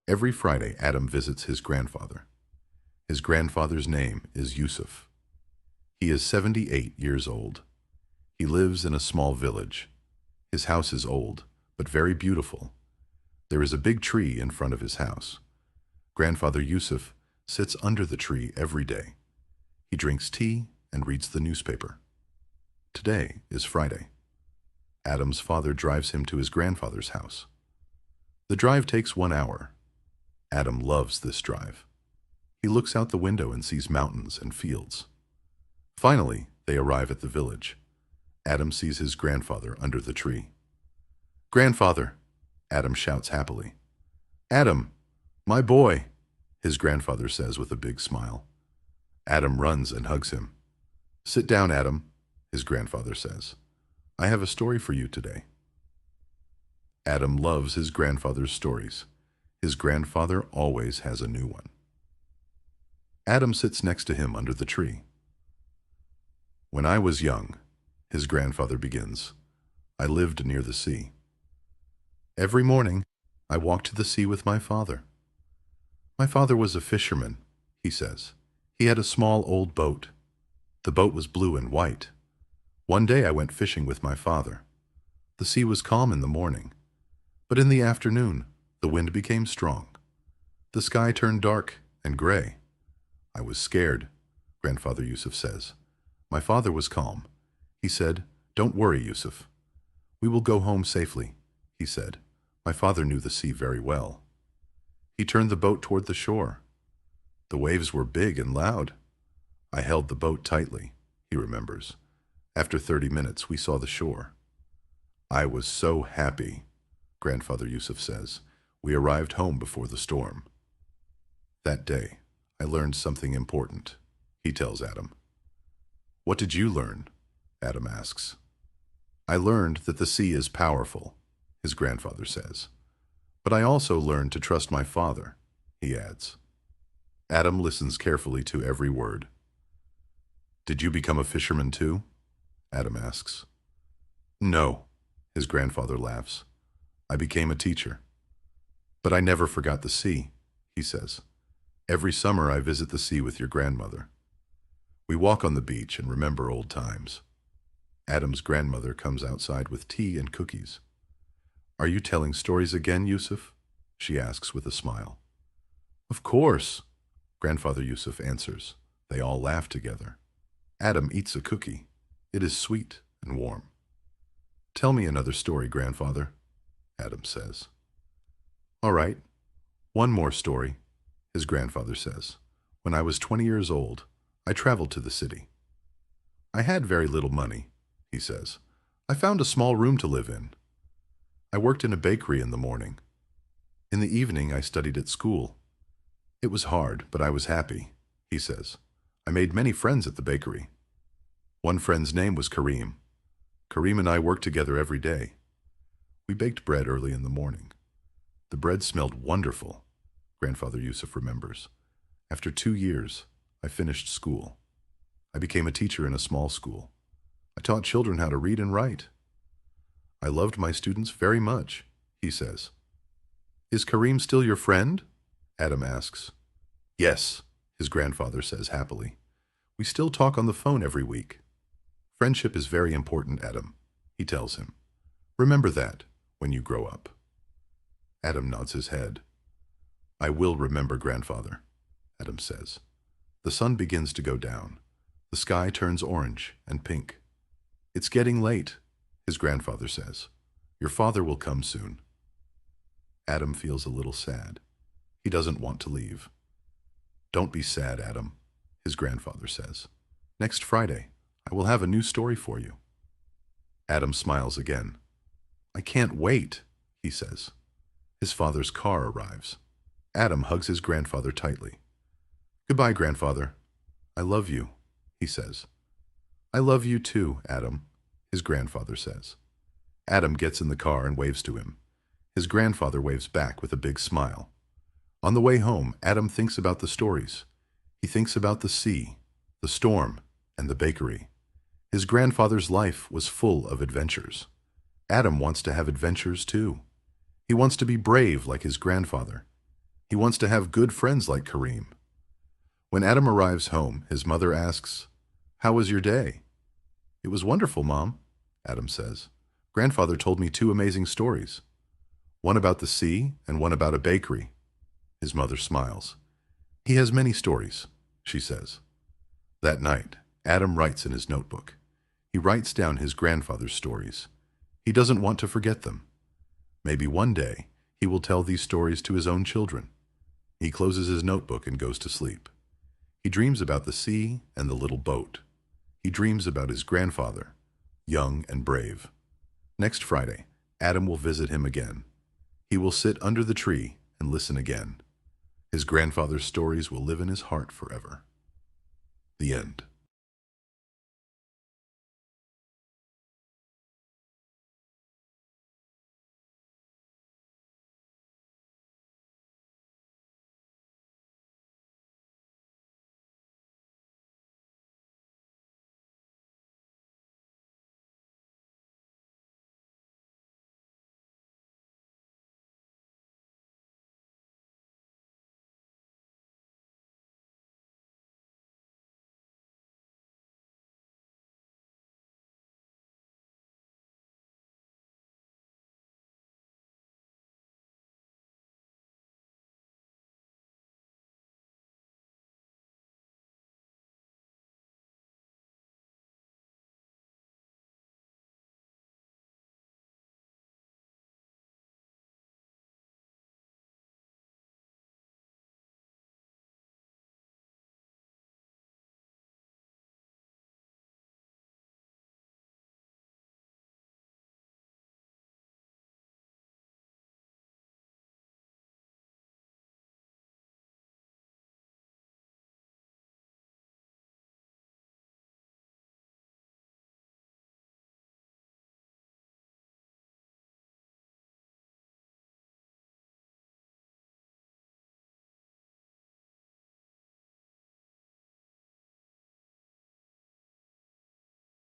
Every Friday, Adam visits his grandfather. His grandfather's name is Yusuf. He is 78 years old. He lives in a small village. His house is old, but very beautiful. There is a big tree in front of his house. Grandfather Yusuf sits under the tree every day. He drinks tea and reads the newspaper. Today is Friday. Adam's father drives him to his grandfather's house. The drive takes 1 hour. Adam loves this drive. He looks out the window and sees mountains and fields. Finally, they arrive at the village. Adam sees his grandfather under the tree. "Grandfather," Adam shouts happily. "Adam, my boy," his grandfather says with a big smile. Adam runs and hugs him. "Sit down, Adam," his grandfather says. "I have a story for you today." Adam loves his grandfather's stories. His grandfather always has a new one. Adam sits next to him under the tree. "When I was young," his grandfather begins, "I lived near the sea. Every morning, I walked to the sea with my father. My father was a fisherman," he says. "He had a small old boat. The boat was blue and white. One day I went fishing with my father. The sea was calm in the morning, but in the afternoon, the wind became strong. The sky turned dark and gray. I was scared," Grandfather Yusuf says. "My father was calm. He said, 'Don't worry, Yusuf. We will go home safely,' he said. My father knew the sea very well. He turned the boat toward the shore. The waves were big and loud. I held the boat tightly," he remembers. "After 30 minutes, we saw the shore. I was so happy," Grandfather Yusuf says. "We arrived home before the storm. That day, I learned something important," he tells Adam. "What did you learn?" Adam asks. "I learned that the sea is powerful," his grandfather says. "But I also learned to trust my father," he adds. Adam listens carefully to every word. "Did you become a fisherman too?" Adam asks. "No," his grandfather laughs. "I became a teacher. But I never forgot the sea," he says. "Every summer I visit the sea with your grandmother. We walk on the beach and remember old times." Adam's grandmother comes outside with tea and cookies. "Are you telling stories again, Yusuf?" she asks with a smile. "Of course," Grandfather Yusuf answers. They all laugh together. Adam eats a cookie. It is sweet and warm. "Tell me another story, Grandfather," Adam says. "All right, one more story," his grandfather says. "When I was 20 years old, I traveled to the city. I had very little money," he says. "I found a small room to live in. I worked in a bakery in the morning. In the evening, I studied at school. It was hard, but I was happy," he says. "I made many friends at the bakery. One friend's name was Kareem. Kareem and I worked together every day. We baked bread early in the morning. The bread smelled wonderful," Grandfather Yusuf remembers. "After 2 years, I finished school. I became a teacher in a small school. I taught children how to read and write. I loved my students very much," he says. "Is Kareem still your friend?" Adam asks. "Yes," his grandfather says happily. "We still talk on the phone every week. Friendship is very important, Adam," he tells him. "Remember that when you grow up." Adam nods his head. "I will remember, Grandfather," Adam says. The sun begins to go down. The sky turns orange and pink. "It's getting late," his grandfather says. "Your father will come soon." Adam feels a little sad. He doesn't want to leave. "Don't be sad, Adam," his grandfather says. "Next Friday, I will have a new story for you." Adam smiles again. "I can't wait," he says. His father's car arrives. Adam hugs his grandfather tightly. "Goodbye, Grandfather. I love you," he says. "I love you too, Adam," his grandfather says. Adam gets in the car and waves to him. His grandfather waves back with a big smile. On the way home, Adam thinks about the stories. He thinks about the sea, the storm, and the bakery. His grandfather's life was full of adventures. Adam wants to have adventures too. He wants to be brave like his grandfather. He wants to have good friends like Kareem. When Adam arrives home, his mother asks, "How was your day?" "It was wonderful, Mom," Adam says. "Grandfather told me two amazing stories. One about the sea and one about a bakery." His mother smiles. "He has many stories," she says. That night, Adam writes in his notebook. He writes down his grandfather's stories. He doesn't want to forget them. Maybe one day he will tell these stories to his own children. He closes his notebook and goes to sleep. He dreams about the sea and the little boat. He dreams about his grandfather, young and brave. Next Friday, Adam will visit him again. He will sit under the tree and listen again. His grandfather's stories will live in his heart forever. The end.